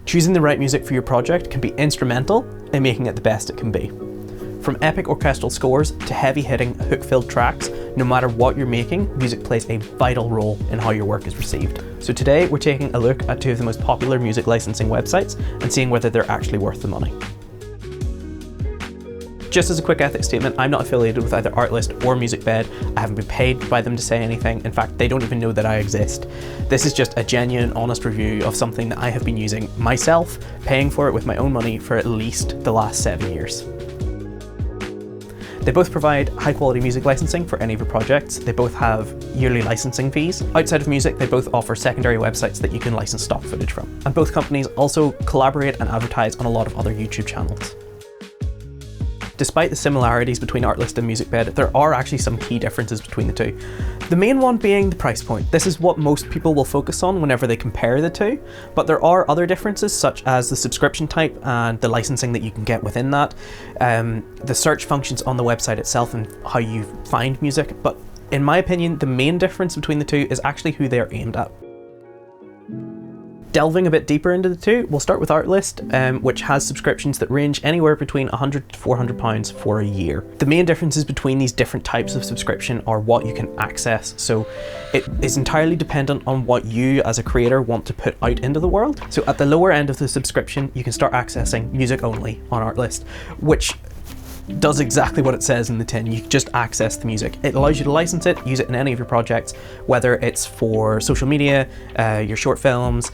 Choosing the right music for your project can be instrumental in making it the best it can be. From epic orchestral scores to heavy-hitting, hook-filled tracks, no matter what you're making, music plays a vital role in how your work is received. So today we're taking a look at two of the most popular music licensing websites and seeing whether they're actually worth the money. Just as a quick ethics statement, I'm not affiliated with either Artlist or Musicbed. I haven't been paid by them to say anything. In fact, they don't even know that I exist. This is just a genuine, honest review of something that I have been using myself, paying for it with my own money for at least the last 7 years. They both provide high quality music licensing for any of your projects. They both have yearly licensing fees. Outside of music, they both offer secondary websites that you can license stock footage from. And both companies also collaborate and advertise on a lot of other YouTube channels. Despite the similarities between Artlist and Musicbed, there are actually some key differences between the two. The main one being the price point. This is what most people will focus on whenever they compare the two, but there are other differences such as the subscription type and the licensing that you can get within that, the search functions on the website itself and how you find music, but in my opinion, the main difference between the two is actually who they're aimed at. Delving a bit deeper into the two, we'll start with Artlist, which has subscriptions that range anywhere between £100 to £400 for a year. The main differences between these different types of subscription are what you can access, so it is entirely dependent on what you as a creator want to put out into the world. So at the lower end of the subscription, you can start accessing music only on Artlist, which does exactly what it says in the tin. You just access the music. It allows you to license it, use it in any of your projects, whether it's for social media, your short films,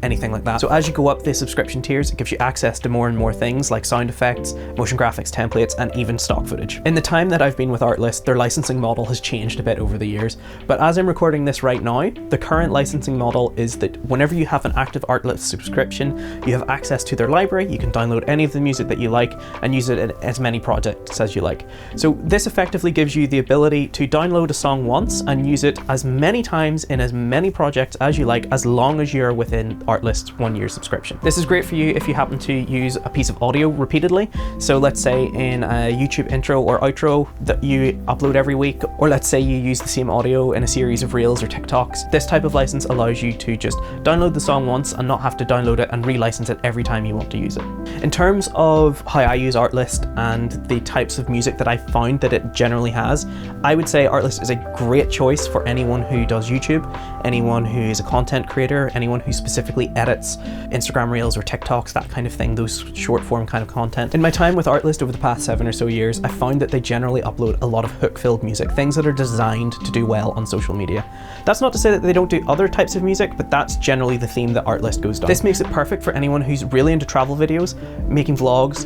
anything like that. So as you go up the subscription tiers, it gives you access to more and more things like sound effects, motion graphics templates, and even stock footage. In the time that I've been with Artlist, their licensing model has changed a bit over the years, but as I'm recording this right now, the current licensing model is that whenever you have an active Artlist subscription, you have access to their library. You can download any of the music that you like and use it in as many projects as you like. So this effectively gives you the ability to download a song once and use it as many times in as many projects as you like, as long as you're within Artlist's 1 year subscription. This is great for you if you happen to use a piece of audio repeatedly. So let's say in a YouTube intro or outro that you upload every week, or let's say you use the same audio in a series of reels or TikToks. This type of license allows you to just download the song once and not have to download it and relicense it every time you want to use it. In terms of how I use Artlist and the types of music that I found that it generally has, I would say Artlist is a great choice for anyone who does YouTube, anyone who is a content creator, anyone who specifically edits Instagram Reels or TikToks, that kind of thing, those short form kind of content. In my time with Artlist over the past 7 or so years, I found that they generally upload a lot of hook-filled music, things that are designed to do well on social media. That's not to say that they don't do other types of music, but that's generally the theme that Artlist goes down. This makes it perfect for anyone who's really into travel videos, making vlogs,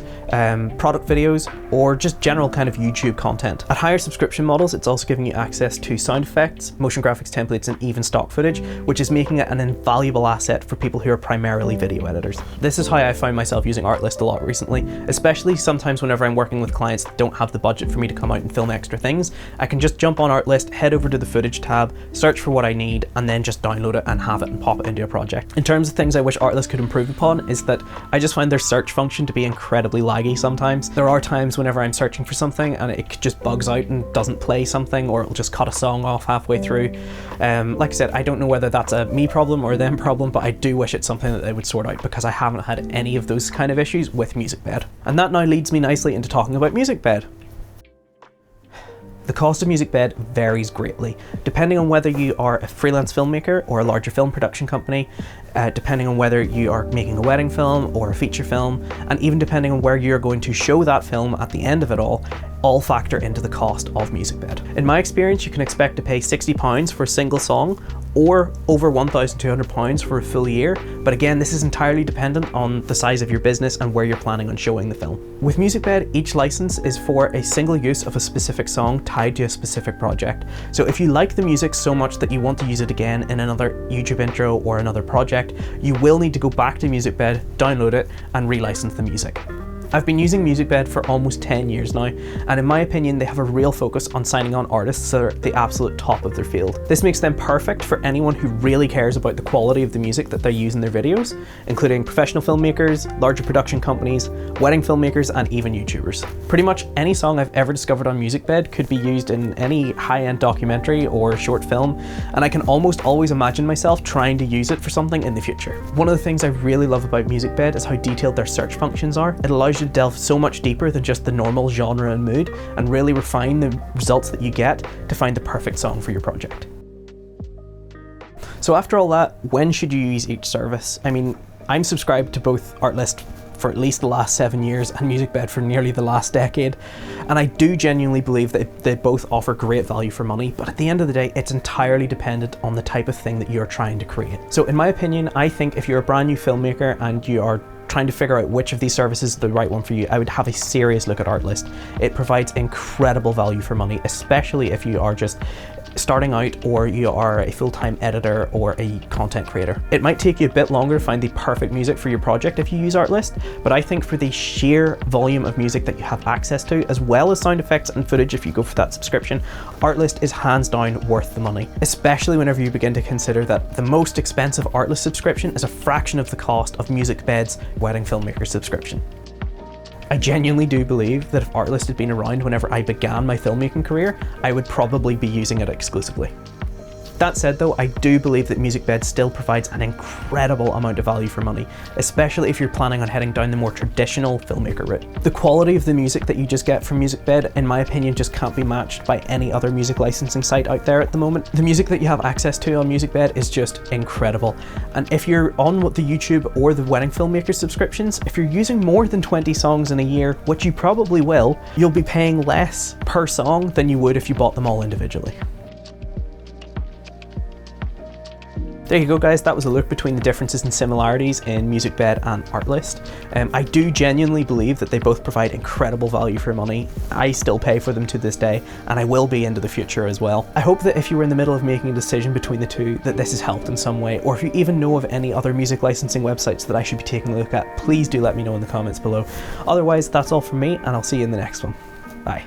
product videos, or just general kind of YouTube content. At higher subscription models, it's also giving you access to sound effects, motion graphics templates, and even stock footage, which is making it an invaluable asset for people who are primarily video editors. This is how I found myself using Artlist a lot recently, especially sometimes whenever I'm working with clients that don't have the budget for me to come out and film extra things. I can just jump on Artlist, head over to the footage tab, search for what I need, and then just download it and have it and pop it into a project. In terms of things I wish Artlist could improve upon is that I just find their search function to be incredibly laggy sometimes. There are times whenever I'm searching for something and it just bugs out and doesn't play something, or it'll just cut a song off halfway through. Like I said, I don't know whether that's a me problem or a them problem, but I do wish it's something that they would sort out, because I haven't had any of those kind of issues with Musicbed. And that now leads me nicely into talking about Musicbed. The cost of Musicbed varies greatly, depending on whether you are a freelance filmmaker or a larger film production company, depending on whether you are making a wedding film or a feature film, and even depending on where you're going to show that film at the end of it all factor into the cost of Musicbed. In my experience, you can expect to pay £60 for a single song, or over £1,200 for a full year, but again, this is entirely dependent on the size of your business and where you're planning on showing the film. With Musicbed, each license is for a single use of a specific song tied to a specific project. So if you like the music so much that you want to use it again in another YouTube intro or another project, you will need to go back to Musicbed, download it, and relicense the music. I've been using Musicbed for almost 10 years now, and in my opinion they have a real focus on signing on artists that are at the absolute top of their field. This makes them perfect for anyone who really cares about the quality of the music that they use in their videos, including professional filmmakers, larger production companies, wedding filmmakers, and even YouTubers. Pretty much any song I've ever discovered on Musicbed could be used in any high-end documentary or short film, and I can almost always imagine myself trying to use it for something in the future. One of the things I really love about Musicbed is how detailed their search functions are. It allows you to delve so much deeper than just the normal genre and mood, and really refine the results that you get to find the perfect song for your project. So after all that, when should you use each service? I mean, I'm subscribed to both Artlist for at least the last 7 years and Musicbed for nearly the last decade, and I do genuinely believe that they both offer great value for money, but at the end of the day it's entirely dependent on the type of thing that you're trying to create. So in my opinion, I think if you're a brand new filmmaker and you are trying to figure out which of these services is the right one for you, I would have a serious look at Artlist. It provides incredible value for money, especially if you are just starting out or you are a full-time editor or a content creator. It might take you a bit longer to find the perfect music for your project if you use Artlist, but I think for the sheer volume of music that you have access to, as well as sound effects and footage if you go for that subscription, Artlist is hands down worth the money, especially whenever you begin to consider that the most expensive Artlist subscription is a fraction of the cost of Musicbed's wedding filmmaker subscription. I genuinely do believe that if Artlist had been around whenever I began my filmmaking career, I would probably be using it exclusively. That said though, I do believe that Musicbed still provides an incredible amount of value for money, especially if you're planning on heading down the more traditional filmmaker route. The quality of the music that you just get from Musicbed, in my opinion, just can't be matched by any other music licensing site out there at the moment. The music that you have access to on Musicbed is just incredible, and if you're on the YouTube or the wedding filmmaker subscriptions, if you're using more than 20 songs in a year, which you probably will, you'll be paying less per song than you would if you bought them all individually. There you go guys, that was a look between the differences and similarities in Musicbed and Artlist. I do genuinely believe that they both provide incredible value for money. I still pay for them to this day, and I will be into the future as well. I hope that if you were in the middle of making a decision between the two, that this has helped in some way, or if you even know of any other music licensing websites that I should be taking a look at, please do let me know in the comments below. Otherwise, that's all from me, and I'll see you in the next one. Bye.